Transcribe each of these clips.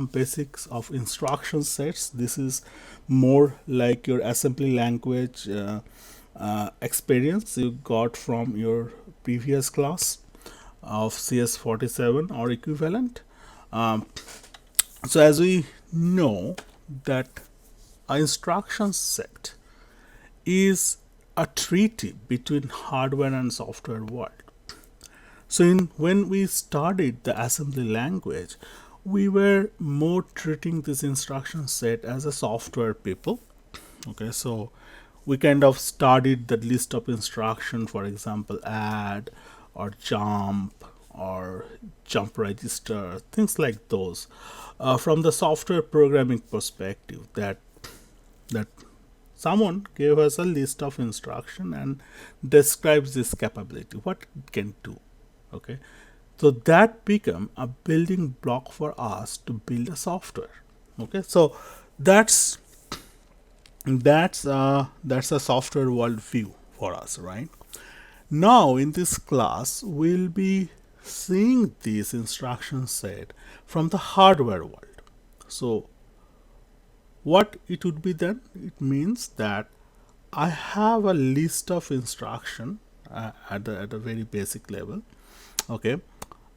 basics of instruction sets. This is more like your assembly language experience you got from your previous class of CS47 or equivalent. Um, so as we know that an instruction set is a treaty between hardware and software world. So when we studied the assembly language, we were more treating this instruction set as a software people. Okay, so we kind of studied the list of instruction, for example, add or jump register, things like those, from the software programming perspective. That someone gave us a list of instruction and describes this capability, what it can do. Okay, so that become a building block for us to build a software. Okay, so that's that's a software world view for us, right? Now in this class we'll be seeing this instruction set from the hardware world. So what it would be then? It means that I have a list of instruction at a very basic level. Okay,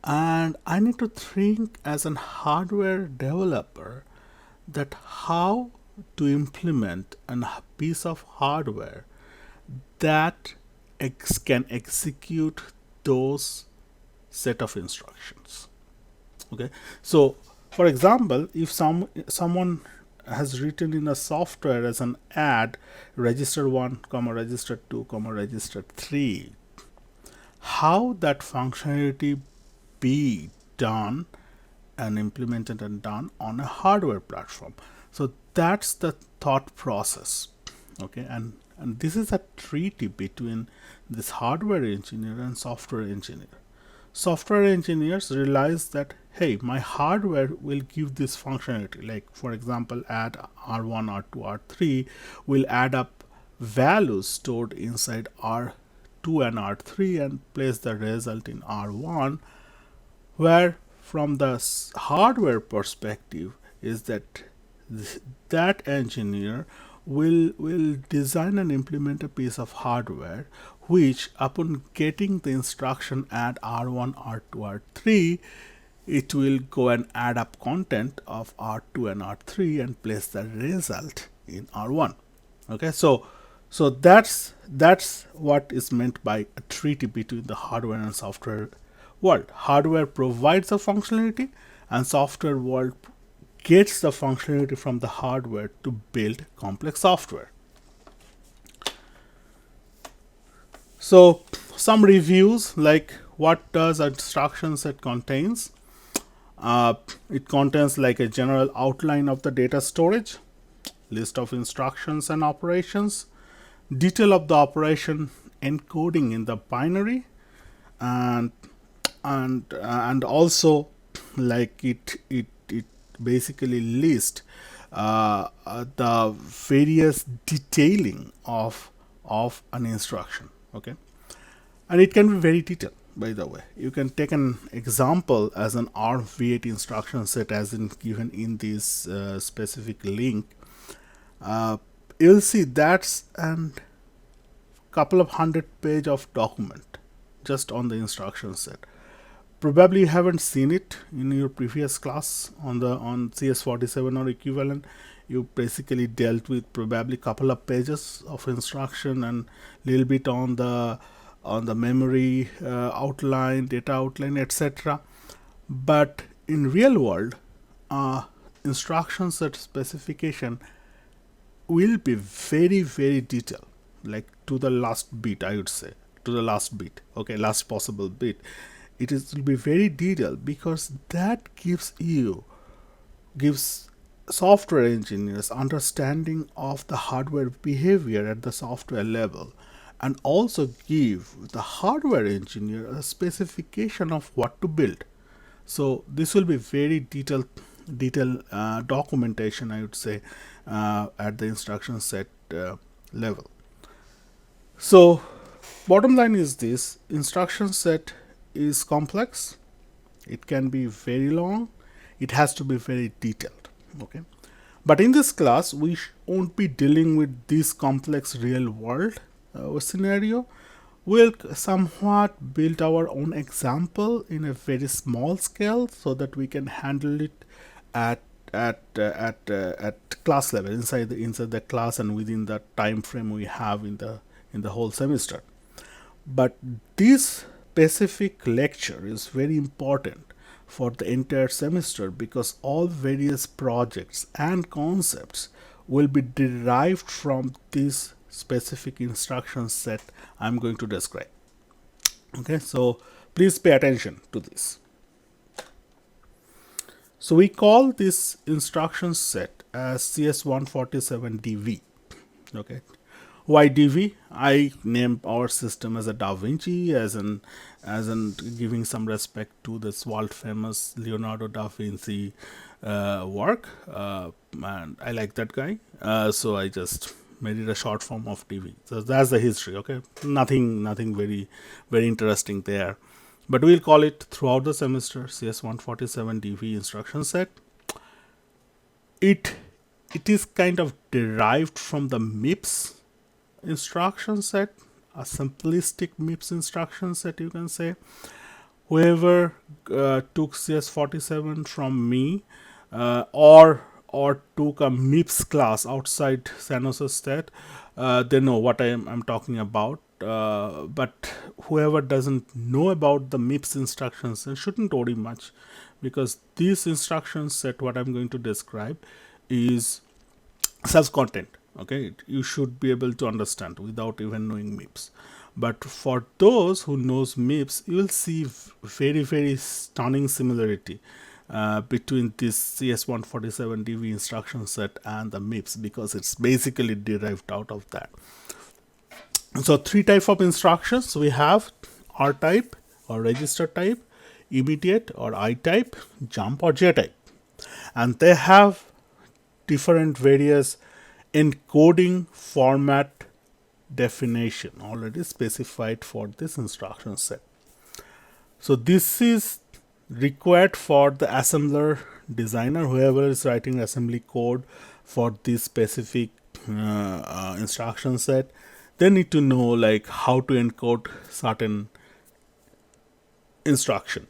and I need to think as an hardware developer that how to implement a piece of hardware that can execute those set of instructions. Okay, so for example, if someone has written in a software as an add register 1 comma register 2 comma register 3, how that functionality be done and implemented and done on a hardware platform. So that's the thought process. Okay, and this is a treaty between this hardware engineer and software engineer. Software engineers realize that, hey, my hardware will give this functionality, like for example add r1 r2 r3 will add up values stored inside r2 and r3 and place the result in r1, where from the hardware perspective is that that engineer will design and implement a piece of hardware which upon getting the instruction add r1 r2 r3, it will go and add up content of r2 and r3 and place the result in r1. Okay, so that's what is meant by a treaty between the hardware and software world. Hardware provides the functionality and software world gets the functionality from the hardware to build complex software. So some reviews, like what does an instruction set contains? It contains like a general outline of the data storage, list of instructions and operations, detail of the operation encoding in the binary, and also like it basically lists the various detailing of an instruction. Okay, and it can be very detailed. By the way, you can take an example as an R8 instruction set as in given in this specific link. You'll see that's a couple of 100 page of document just on the instruction set. Probably you haven't seen it in your previous class on CS47 or equivalent. You basically dealt with probably couple of pages of instruction and little bit on the memory outline, data outline, etc. But in real world, instruction set specification will be very detailed, like to the last bit, I would say, to the last bit. Okay, last possible bit. It will be very detailed because that gives software engineers understanding of the hardware behavior at the software level, and also give the hardware engineer a specification of what to build. So this will be very detailed documentation, I would say, at the instruction set level. So bottom line is this: instruction set is complex, it can be very long, it has to be very detailed. Okay, but in this class we won't be dealing with this complex real world scenario. We'll somewhat build our own example in a very small scale so that we can handle it at at class level, inside the class and within the time frame we have in the whole semester. But this specific lecture is very important for the entire semester because all various projects and concepts will be derived from this specific instruction set I'm going to describe. Okay, so please pay attention to this. So we call this instruction set as CS147DV. Okay, why DV? I named our system as a Da Vinci, as in giving some respect to this world famous Leonardo da Vinci work, and I like that guy, so I just made it a short form of DV. So that's the history. Okay, nothing very interesting there, but we'll call it throughout the semester CS147DV instruction set. It is kind of derived from the MIPS instruction set, a simplistic MIPS instruction set, you can say. Whoever took CS47 from me or took a MIPS class outside San Jose State, they know what I'm talking about. But whoever doesn't know about the MIPS instructions shouldn't worry much, because this instruction set, what I'm going to describe, is self-content. Okay, you should be able to understand without even knowing MIPS. But for those who knows MIPS, you will see very stunning similarity between this CS147DV instruction set and the MIPS, because it's basically derived out of that. So three types of instructions we have: RType or register type, immediate or IType, jump or JType, and they have different various encoding format definition already specified for this instruction set. So this is required for the assembler designer, whoever is writing assembly code for this specific instruction set. They need to know like how to encode certain instruction.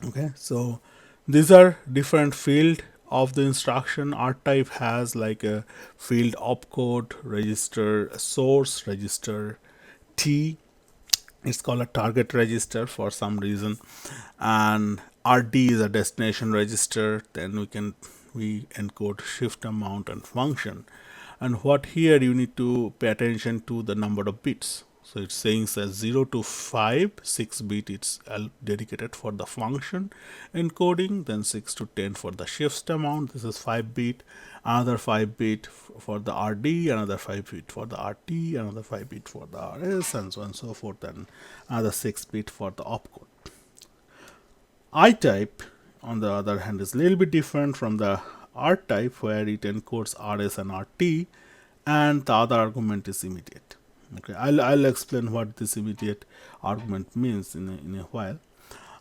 Okay, so these are different field of the instruction. RType has like a field opcode, register source, register T. It's called a target register for some reason, and RD is a destination register. Then we encode shift amount and function. And what here you need to pay attention to the number of bits. So it's saying says 0 to 5, 6 bit it's dedicated for the function encoding, then 6 to 10 for the shift amount, this is 5 bit, another 5 bit for the RD, another 5 bit for the RT, another 5 bit for the RS, and so on and so forth, and another 6 bit for the opcode. IType on the other hand is a little bit different from the RType, where it encodes RS and RT, and the other argument is immediate. Okay, I'll explain what this immediate argument means in a while.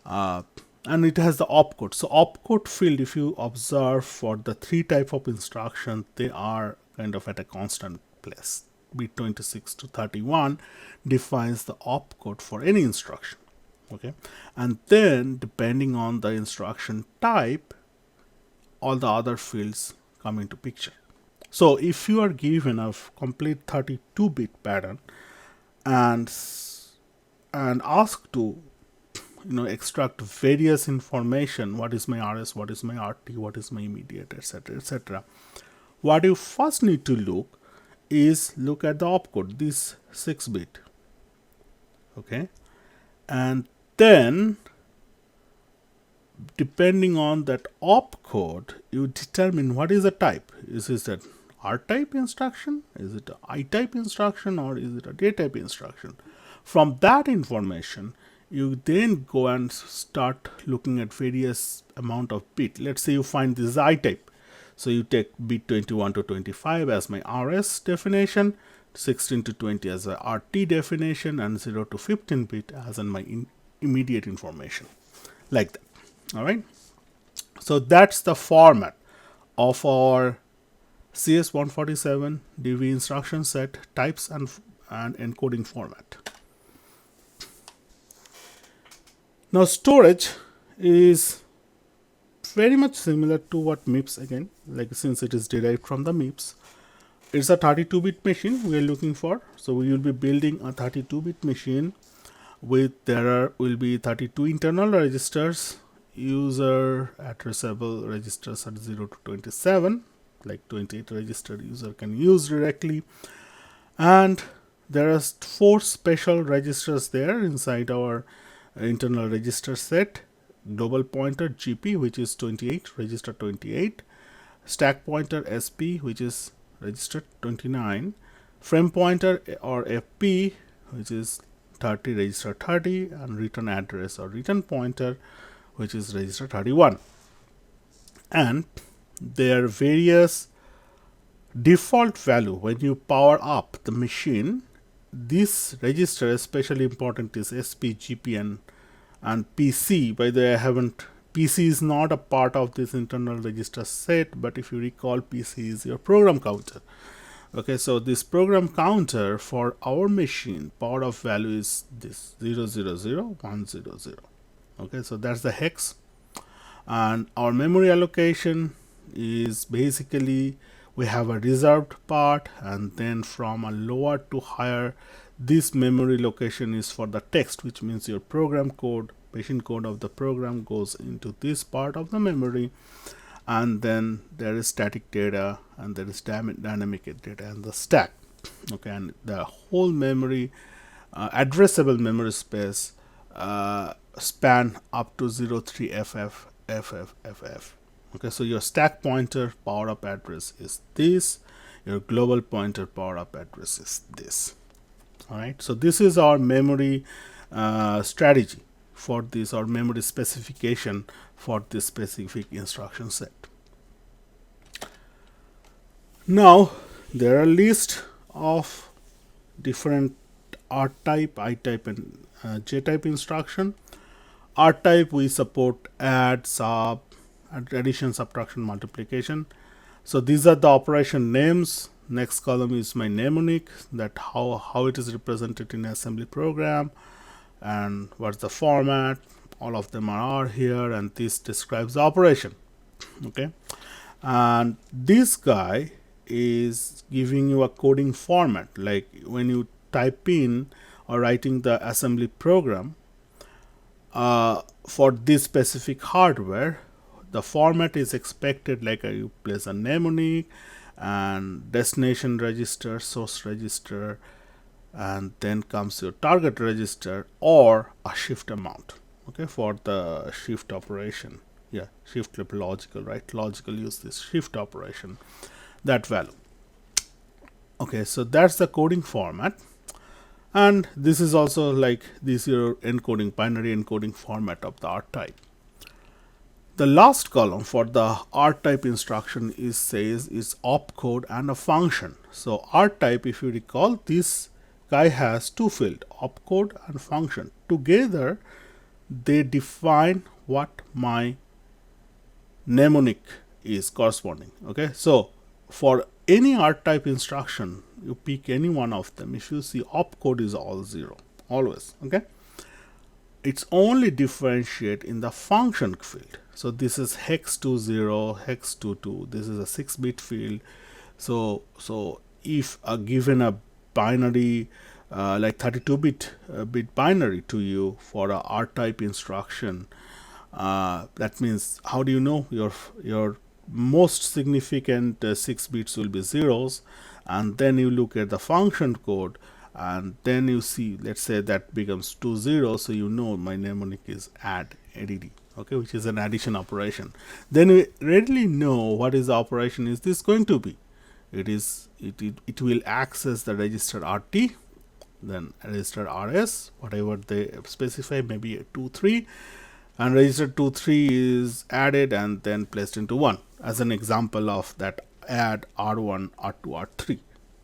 And it has the opcode. So opcode field, if you observe for the three type of instruction, they are kind of at a constant place. Bit 26 to 31 defines the opcode for any instruction. Okay, and then depending on the instruction type, all the other fields come into picture. So if you are given a complete 32-bit pattern and asked to extract various information, what is my RS, what is my RT, what is my immediate, etc., what you first need to look at the opcode, this 6-bit. Okay, and then depending on that opcode, you determine what is the type. Is it an RType instruction? Is it an IType instruction? Or is it a JType instruction? From that information, you then go and start looking at various amount of bit. Let's say you find this is IType. So you take bit 21 to 25 as my RS definition, 16 to 20 as a RT definition, and 0 to 15 bit as in my immediate information. Like that. All right. So that's the format of our CS147DV instruction set types and encoding format. Now storage is very much similar to what MIPS again, like since it is derived from the MIPS. It's a 32-bit machine we are looking for. So we will be building a 32-bit machine with will be 32 internal registers, user addressable registers at 0 to 27, like 28 registered user can use directly, and there are 4 special registers there inside our internal register set. Global pointer GP, which is 28, register 28, stack pointer SP, which is register 29, frame pointer or FP, which is 30, register 30, and return address or return pointer, which is register 31. And there are various default value when you power up the machine. This register especially important is SP, GP, and PC. By the way, PC is not a part of this internal register set, but if you recall, PC is your program counter. Okay, so this program counter for our machine power of value is this 000100. Okay, so that's the hex, and our memory allocation is basically we have a reserved part, and then from a lower to higher, this memory location is for the text, which means your program code, machine code of the program goes into this part of the memory, and then there is static data and there is dynamic data and the stack. Okay, and the whole memory addressable memory space span up to 03FF. Okay, so your stack pointer power up address is this, your global pointer power up address is this. All right, so this is our memory strategy for this, or memory specification for this specific instruction set. Now there are list of different RType, IType, and JType instruction. RType we support add, sub, addition, subtraction, multiplication. So these are the operation names. Next column is my mnemonic, that how it is represented in assembly program and what's the format. All of them are here, and this describes the operation. Okay, and this guy is giving you a coding format, like when you type in or writing the assembly program for this specific hardware, the format is expected like you place a mnemonic and destination register, source register, and then comes your target register or a shift amount. Okay, for the shift operation. Yeah, shift logical, right? Logical use this shift operation, that value. Okay, so that's the coding format, and this is also like this your encoding, binary encoding format of the RType. The last column for the RType instruction says opcode and a function. So RType, if you recall, this guy has two fields, opcode and function. Together they define what my mnemonic is corresponding. Okay, so for any RType instruction, you pick any one of them. If you see opcode is all 0 always. Okay, it's only differentiate in the function field. So this is hex 20, hex 22. This is a 6-bit field. So if given a binary like 32-bit bit binary to you for a RType instruction, that means how do you know your most significant 6 bits will be zeros, and then you look at the function code, and then you see, let's say that becomes 20, so you know my mnemonic is add, okay, which is an addition operation. Then we readily know what is the operation is this going to be. It will access the register RT, then register RS, whatever they specify, maybe 2, 3, and register 2, 3 is added and then placed into 1 as an example of that add R1, R2, R3.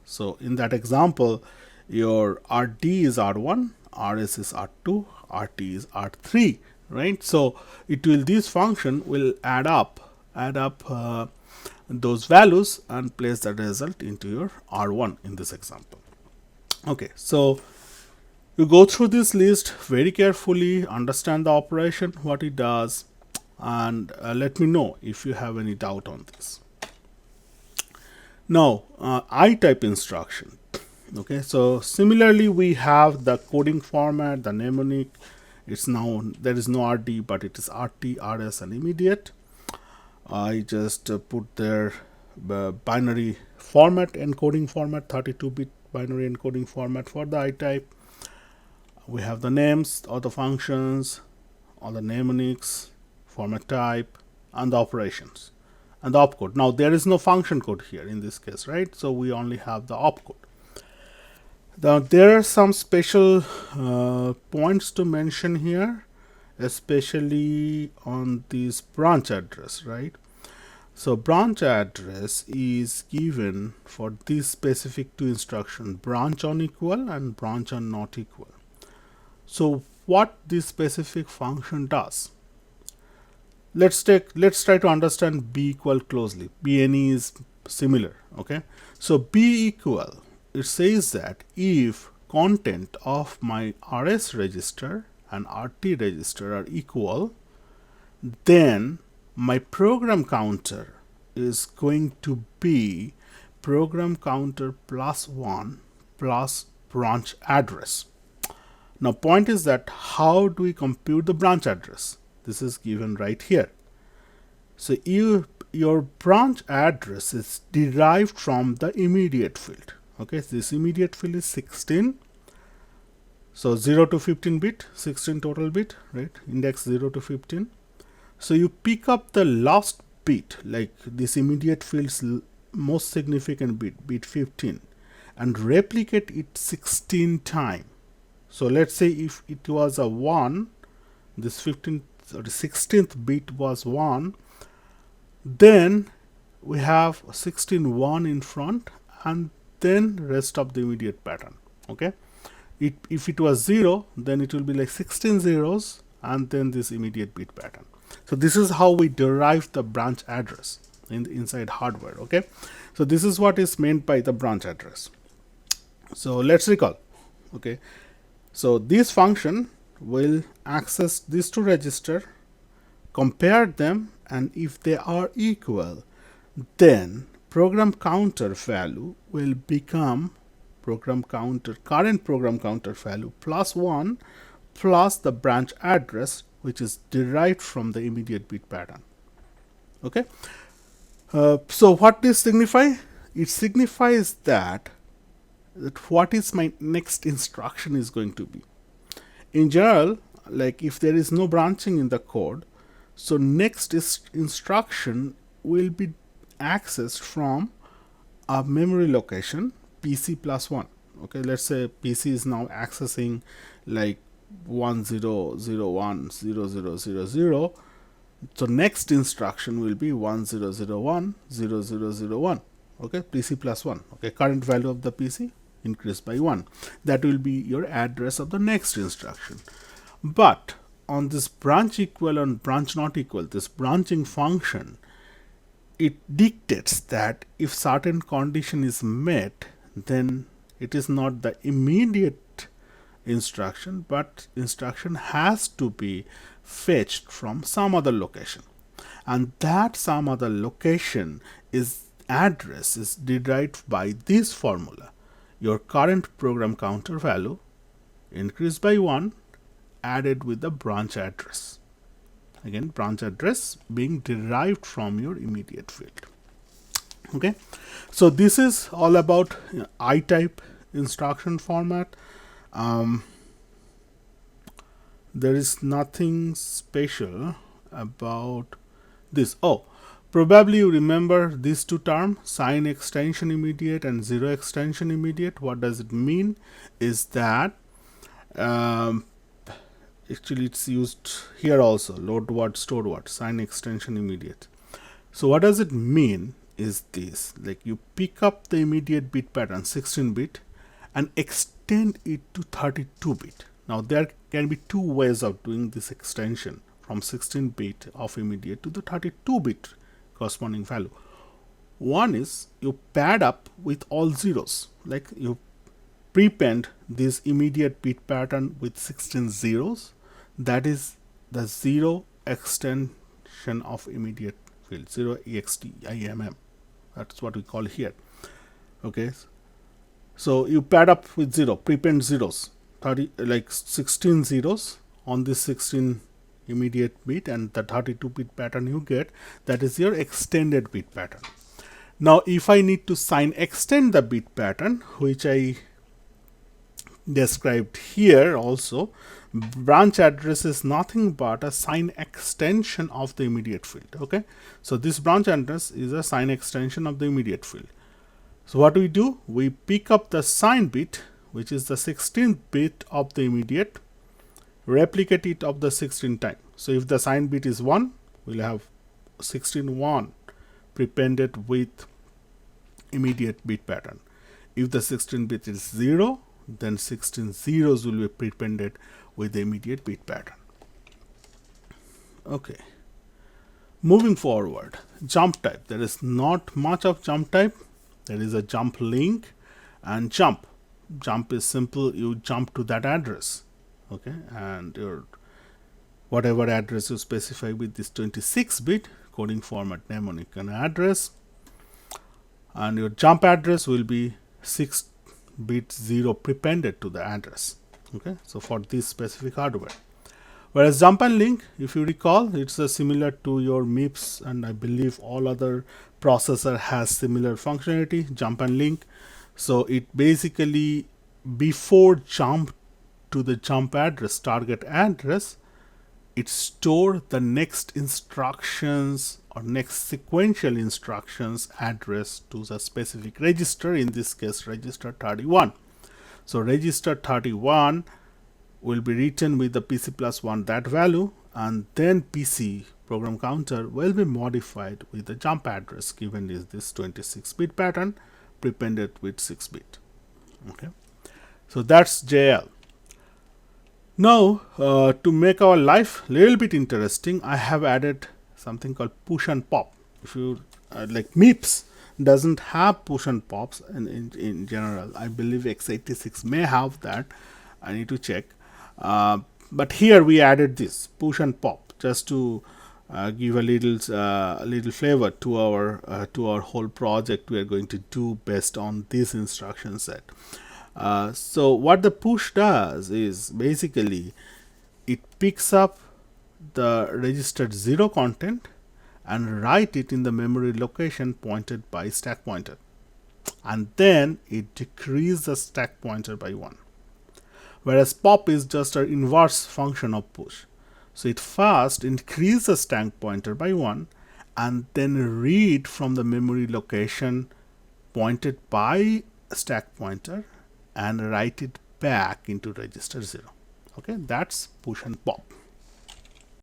So in that example, your RD is R1, RS is R2, RT is R3. right? So this function will add up those values and place the result into your R1 in this example. Okay, so you go through this list very carefully, understand the operation, what it does, and let me know if you have any doubt on this. Now, RType instruction. Okay, so similarly we have the coding format, the mnemonic. It's now, there is no RD, but it is RT, RS, and immediate. I just put their binary format, encoding format, 32-bit binary encoding format for the RType. We have the names, all the functions, all the mnemonics, format type, and the operations, and the opcode. Now there is no function code here in this case, right? So we only have the opcode. Now there are some special points to mention here, especially on this branch address, right? So branch address is given for this specific two instruction, branch on equal and branch on not equal. So what this specific function does, let's try to understand b equal closely. BNE is similar. Okay, so b equal, it says that if content of my RS register and RT register are equal, then my program counter is going to be program counter +1 plus branch address. Now point is that how do we compute the branch address? This is given right here. So your branch address is derived from the immediate field. Okay, so this immediate field is 16. So 0 to 15 bit, 16 total bit, right? Index 0 to 15. So you pick up the last bit, like this immediate field's most significant bit, bit 15, and replicate it 16 times. So let's say if it was a 1, this 16th bit was 1, then we have 16 1 in front, and then rest of the immediate pattern. Okay, if it was 0, then it will be like 16 zeros and then this immediate bit pattern. So this is how we derive the branch address inside hardware. Okay, so this is what is meant by the branch address. So let's recall. Okay, so this function will access these two registers, compare them, and if they are equal, then program counter value will become current program counter value +1 plus the branch address, which is derived from the immediate bit pattern. Okay, so what this signify? It signifies that what is my next instruction is going to be. In general, like if there is no branching in the code, so next instruction will be accessed from a memory location PC +1. Okay, let's say PC is now accessing like 10010000. So next instruction will be 10010001. Okay, PC +1. Okay, current value of the PC increased by 1. That will be your address of the next instruction. But on this branch equal and branch not equal, this branching function, it dictates that if certain condition is met, then it is not the immediate instruction, but instruction has to be fetched from some other location, and that some other location is address is derived by this formula. Your current program counter value increased by 1 added with the branch address. Again, branch address being derived from your immediate field. Okay, so this is all about RType instruction format. There is nothing special about this. Oh, probably you remember these two terms, sign extension immediate and zero extension immediate. What does it mean is that actually it's used here also, load word, stored word, sign extension immediate. So what does it mean is this, like you pick up the immediate bit pattern 16 bit and extend it to 32 bit. Now there can be two ways of doing this extension from 16-bit of immediate to the 32-bit corresponding value. One is you pad up with all zeros, like you prepend this immediate bit pattern with 16 zeros. That is the zero extension of immediate field, 0 EXTIMM. That's what we call here. Okay, so you pad up with 0, prepend zeros, 16 zeros on this 16 immediate bit, and the 32-bit pattern you get, that is your extended bit pattern. Now if I need to sign extend the bit pattern, which I described here also, branch address is nothing but a sign extension of the immediate field. Okay, so this branch address is a sign extension of the immediate field. So what we do, we pick up the sign bit, which is the 16th bit of the immediate, replicate it of the 16 times. So if the sign bit is 1, we'll have 16 prepended with immediate bit pattern. If the 16 bit is 0, then 16 zeros will be prepended with the immediate bit pattern. Okay, moving forward, jump type. There is not much of jump type. There is a jump link and jump. Jump is simple, you jump to that address. Okay, and your whatever address you specify with this 26-bit coding format mnemonic and address, and your jump address will be 6-bit 0 prepended to the address. Okay, so for this specific hardware. Whereas jump and link, if you recall, it's similar to your MIPS, and I believe all other processor has similar functionality, jump and link. So it basically, before jump to the jump address, target address, it store the next instructions or next sequential instructions address to the specific register, in this case register 31. So register 31 will be written with the PC plus 1 that value, and then PC program counter will be modified with the jump address given is this 26-bit pattern prepended with 6-bit. Okay, so that's JL. Now to make our life a little bit interesting, I have added something called push and pop. If you like, MIPS doesn't have push and pops in general. I believe x86 may have that. I need to check. But here we added this push and pop just to give a little flavor to our whole project we are going to do based on this instruction set. So what the push does is basically it picks up the registered 0 content and write it in the memory location pointed by stack pointer, and then it decreases the stack pointer by 1. Whereas pop is just an inverse function of push. So it first increases the stack pointer by 1 and then read from the memory location pointed by stack pointer and write it back into register 0. Okay, that's push and pop.